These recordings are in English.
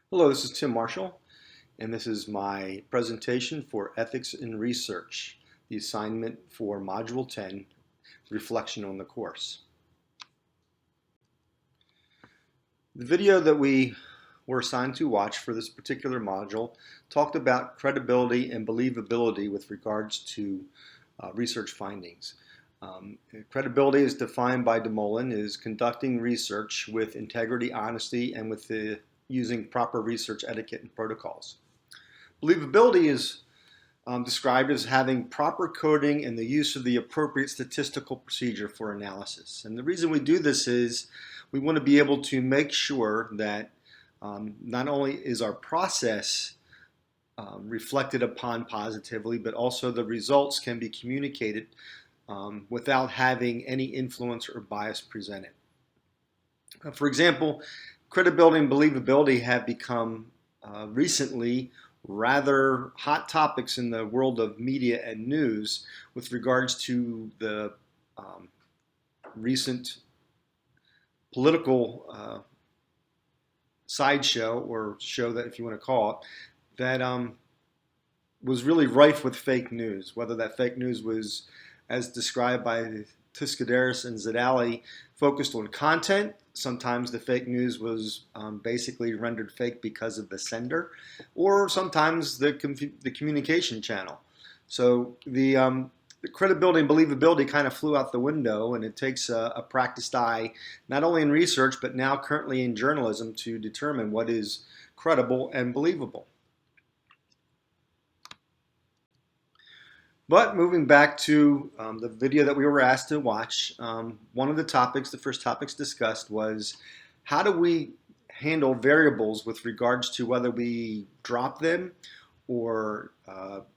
Hello, this is Tim Marshall, and this is my presentation for Ethics in Research, the assignment for Module 10, Reflection on the Course. The video that we were assigned to watch for this particular module talked about credibility and believability with regards to research findings. Credibility is defined by DeMolin as conducting research with integrity, honesty, and with using proper research etiquette and protocols. Believability is described as having proper coding and the use of the appropriate statistical procedure for analysis. And the reason we do this is we want to be able to make sure that not only is our process reflected upon positively, but also the results can be communicated without having any influence or bias presented. For example, credibility and believability have become recently rather hot topics in the world of media and news with regards to the recent political sideshow, or show, that if you want to call it, that was really rife with fake news, whether that fake news was, as described by Tuscadero and Zidali, focused on content. Sometimes the fake news was basically rendered fake because of the sender, or sometimes the communication channel. So the credibility and believability kind of flew out the window, and it takes a practiced eye, not only in research, but now currently in journalism, to determine what is credible and believable. But moving back to the video that we were asked to watch, one of the first topics discussed was how do we handle variables with regards to whether we drop them or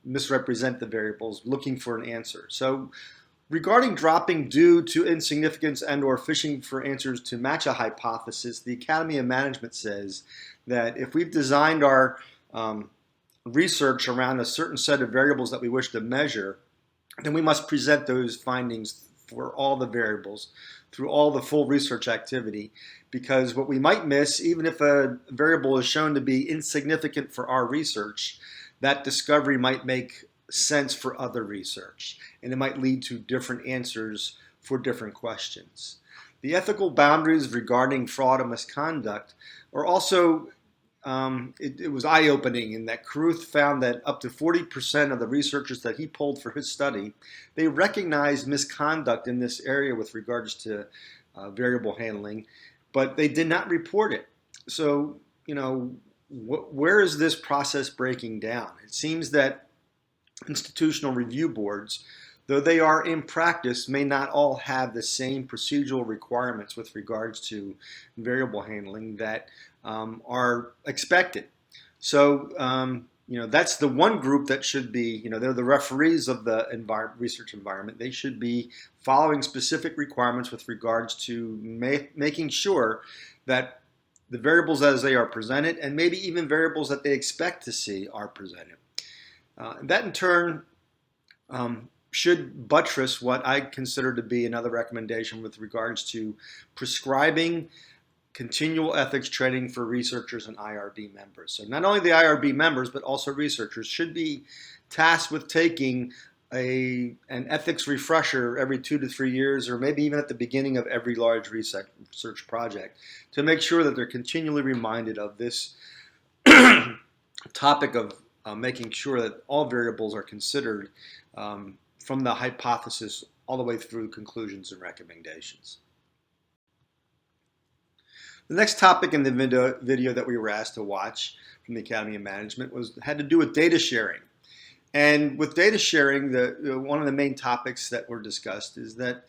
misrepresent the variables, looking for an answer. So regarding dropping due to insignificance and or fishing for answers to match a hypothesis, the Academy of Management says that if we've designed our research around a certain set of variables that we wish to measure, then we must present those findings for all the variables through all the full research activity, because what we might miss, even if a variable is shown to be insignificant for our research, that discovery might make sense for other research, and it might lead to different answers for different questions. The ethical boundaries regarding fraud and misconduct are also it was eye-opening in that Carruth found that up to 40% of the researchers that he polled for his study, they recognized misconduct in this area with regards to variable handling, but they did not report it. So, where is this process breaking down? It seems that institutional review boards, though they are in practice, may not all have the same procedural requirements with regards to variable handling that are expected. So, that's the one group that should be, they're the referees of the research environment. They should be following specific requirements with regards to making sure that the variables as they are presented, and maybe even variables that they expect to see, are presented. That in turn should buttress what I consider to be another recommendation with regards to prescribing continual ethics training for researchers and IRB members. So not only the IRB members, but also researchers should be tasked with taking an ethics refresher every 2 to 3 years, or maybe even at the beginning of every large research project, to make sure that they're continually reminded of this topic of making sure that all variables are considered from the hypothesis all the way through conclusions and recommendations. The next topic in the video that we were asked to watch from the Academy of Management had to do with data sharing. And with data sharing, one of the main topics that were discussed is that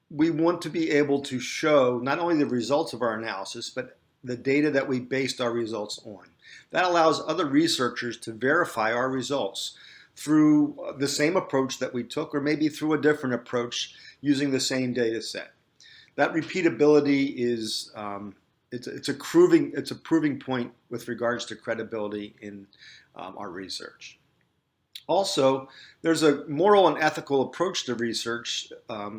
we want to be able to show not only the results of our analysis, but the data that we based our results on. That allows other researchers to verify our results through the same approach that we took, or maybe through a different approach using the same data set. That repeatability is it's a proving point with regards to credibility in our research. Also, there's a moral and ethical approach to research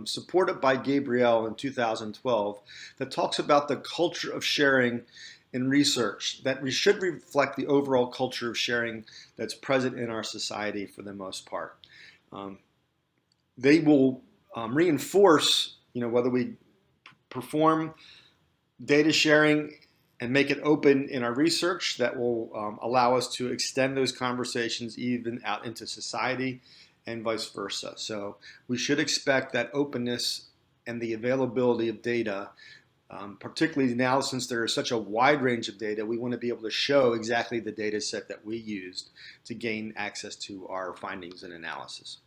supported by Gabriel in 2012 that talks about the culture of sharing in research that we should reflect the overall culture of sharing that's present in our society for the most part. They will reinforce, whether we perform data sharing and make it open in our research, that will allow us to extend those conversations even out into society and vice versa. So we should expect that openness and the availability of data, particularly now since there is such a wide range of data, we want to be able to show exactly the data set that we used to gain access to our findings and analysis.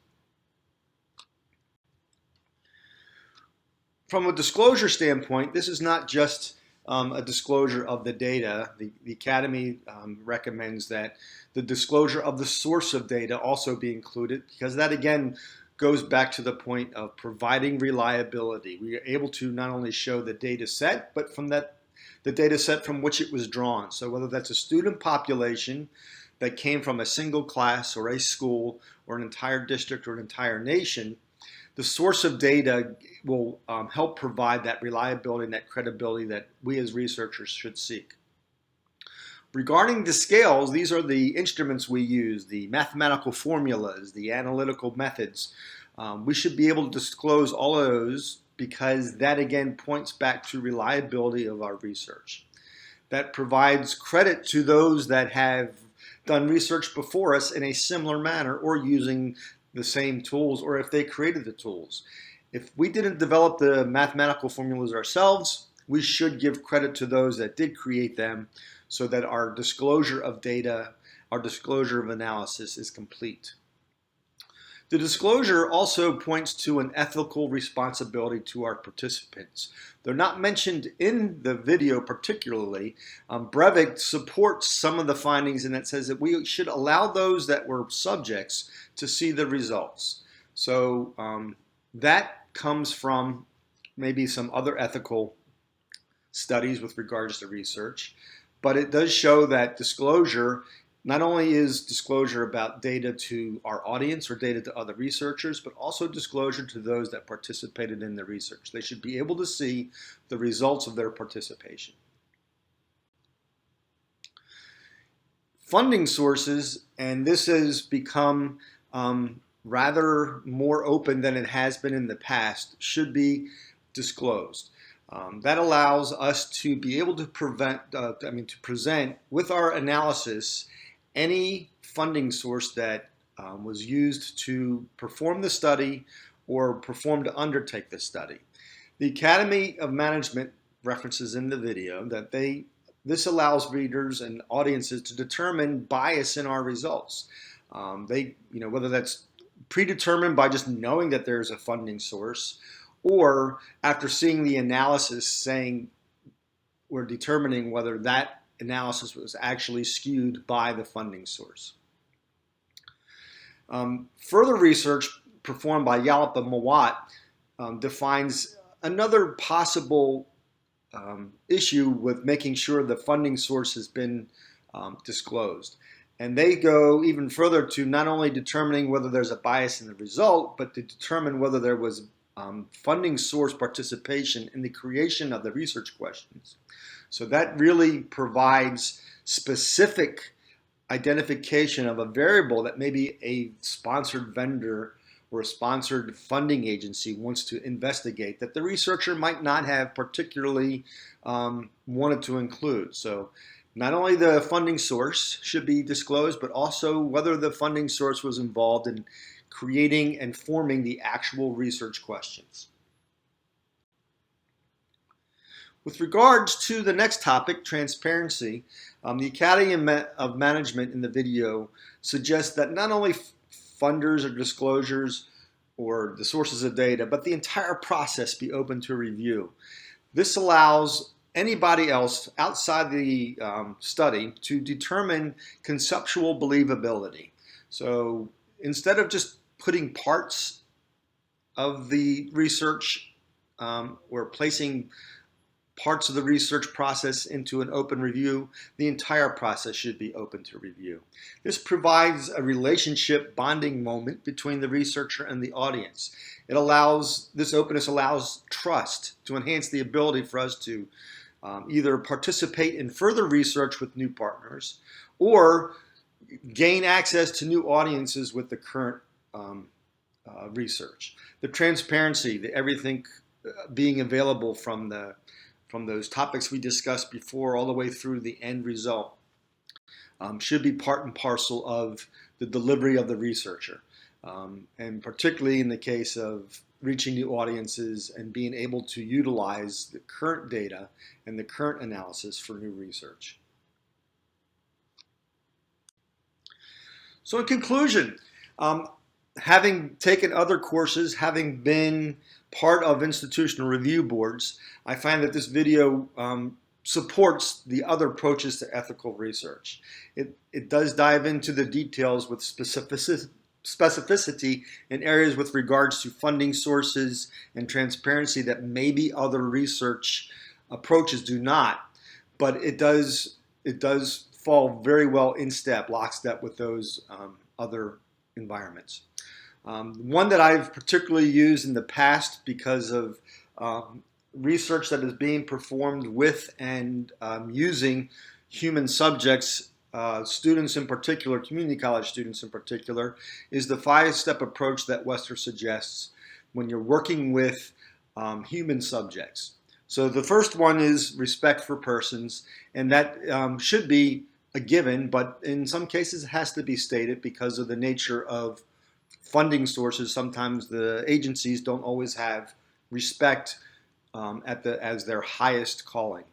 From a disclosure standpoint, this is not just a disclosure of the data. The Academy recommends that the disclosure of the source of data also be included, because that again goes back to the point of providing reliability. We are able to not only show the data set, but from the data set from which it was drawn. So whether that's a student population that came from a single class or a school or an entire district or an entire nation, the source of data will help provide that reliability and that credibility that we as researchers should seek. Regarding the scales, these are the instruments we use, the mathematical formulas, the analytical methods. We should be able to disclose all of those because that again points back to reliability of our research. That provides credit to those that have done research before us in a similar manner or using the same tools, or if they created the tools. If we didn't develop the mathematical formulas ourselves, we should give credit to those that did create them so that our disclosure of data, our disclosure of analysis is complete. The disclosure also points to an ethical responsibility to our participants. They're not mentioned in the video particularly. Breivik supports some of the findings, and it says that we should allow those that were subjects to see the results. So that comes from maybe some other ethical studies with regards to research, but it does show that disclosure not only is disclosure about data to our audience or data to other researchers, but also disclosure to those that participated in the research. They should be able to see the results of their participation. Funding sources, and this has become rather more open than it has been in the past, should be disclosed. That allows us to be able to present with our analysis any funding source that was used to perform the study or perform to undertake the study. The Academy of Management references in the video that this allows readers and audiences to determine bias in our results. Whether that's predetermined by just knowing that there's a funding source, or after seeing the analysis saying we're determining whether that analysis was actually skewed by the funding source. Further research performed by Yalpa Mawat defines another possible issue with making sure the funding source has been disclosed. And they go even further to not only determining whether there's a bias in the result, but to determine whether there was funding source participation in the creation of the research questions. So that really provides specific identification of a variable that maybe a sponsored vendor or a sponsored funding agency wants to investigate that the researcher might not have particularly wanted to include. So not only the funding source should be disclosed, but also whether the funding source was involved in creating and forming the actual research questions. With regards to the next topic, transparency, the Academy of Management in the video suggests that not only funders or disclosures or the sources of data, but the entire process be open to review. This allows anybody else outside the study to determine conceptual believability. So instead of just putting parts of the research or placing parts of the research process into an open review, the entire process should be open to review. This provides a relationship bonding moment between the researcher and the audience. This openness allows trust to enhance the ability for us to either participate in further research with new partners or gain access to new audiences with the current research. The transparency, the everything being available from those topics we discussed before all the way through the end result should be part and parcel of the delivery of the researcher. And particularly in the case of reaching new audiences and being able to utilize the current data and the current analysis for new research. So in conclusion, having taken other courses, having been part of institutional review boards, I find that this video supports the other approaches to ethical research. It does dive into the details with specificity in areas with regards to funding sources and transparency that maybe other research approaches do not, but it does fall very well in lockstep with those other environments. One that I've particularly used in the past because of research that is being performed with and using human subjects, students in particular, community college students in particular, is the 5-step approach that Wester suggests when you're working with human subjects. So the first one is respect for persons, and that should be a given, but in some cases it has to be stated because of the nature of funding sources. Sometimes the agencies don't always have respect as their highest calling.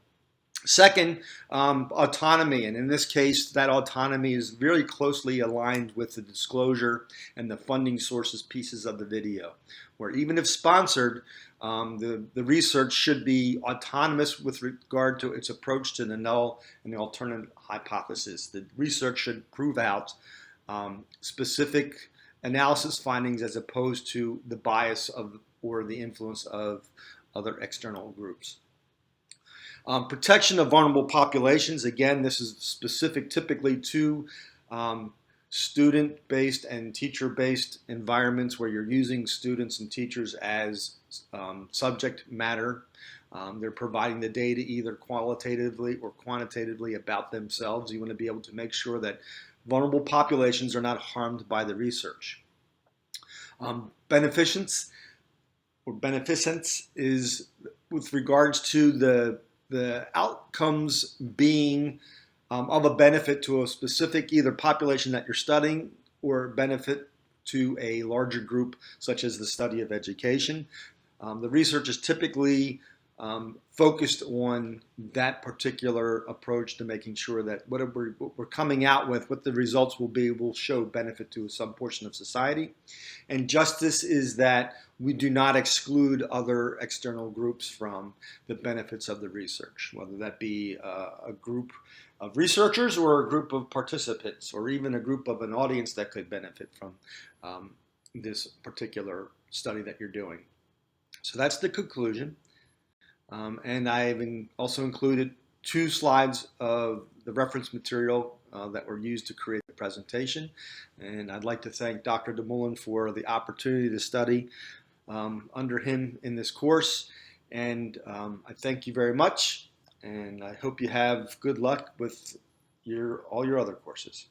Second, autonomy, and in this case, that autonomy is very closely aligned with the disclosure and the funding sources pieces of the video, where even if sponsored, the research should be autonomous with regard to its approach to the null and the alternative hypothesis. The research should prove out specific analysis findings as opposed to the bias of or the influence of other external groups. Protection of vulnerable populations. Again, this is specific typically to student-based and teacher-based environments where you're using students and teachers as subject matter. They're providing the data either qualitatively or quantitatively about themselves. You want to be able to make sure that vulnerable populations are not harmed by the research. Beneficence is with regards to the outcomes being of a benefit to a specific either population that you're studying or benefit to a larger group, such as the study of education. The research is typically focused on that particular approach to making sure that what we're coming out with, what the results will be, will show benefit to some portion of society. And justice is that we do not exclude other external groups from the benefits of the research, whether that be a group of researchers or a group of participants or even a group of an audience that could benefit from this particular study that you're doing. So that's the conclusion. And I've also included 2 slides of the reference material that were used to create the presentation. And I'd like to thank Dr. DeMullen for the opportunity to study under him in this course. And I thank you very much. And I hope you have good luck with all your other courses.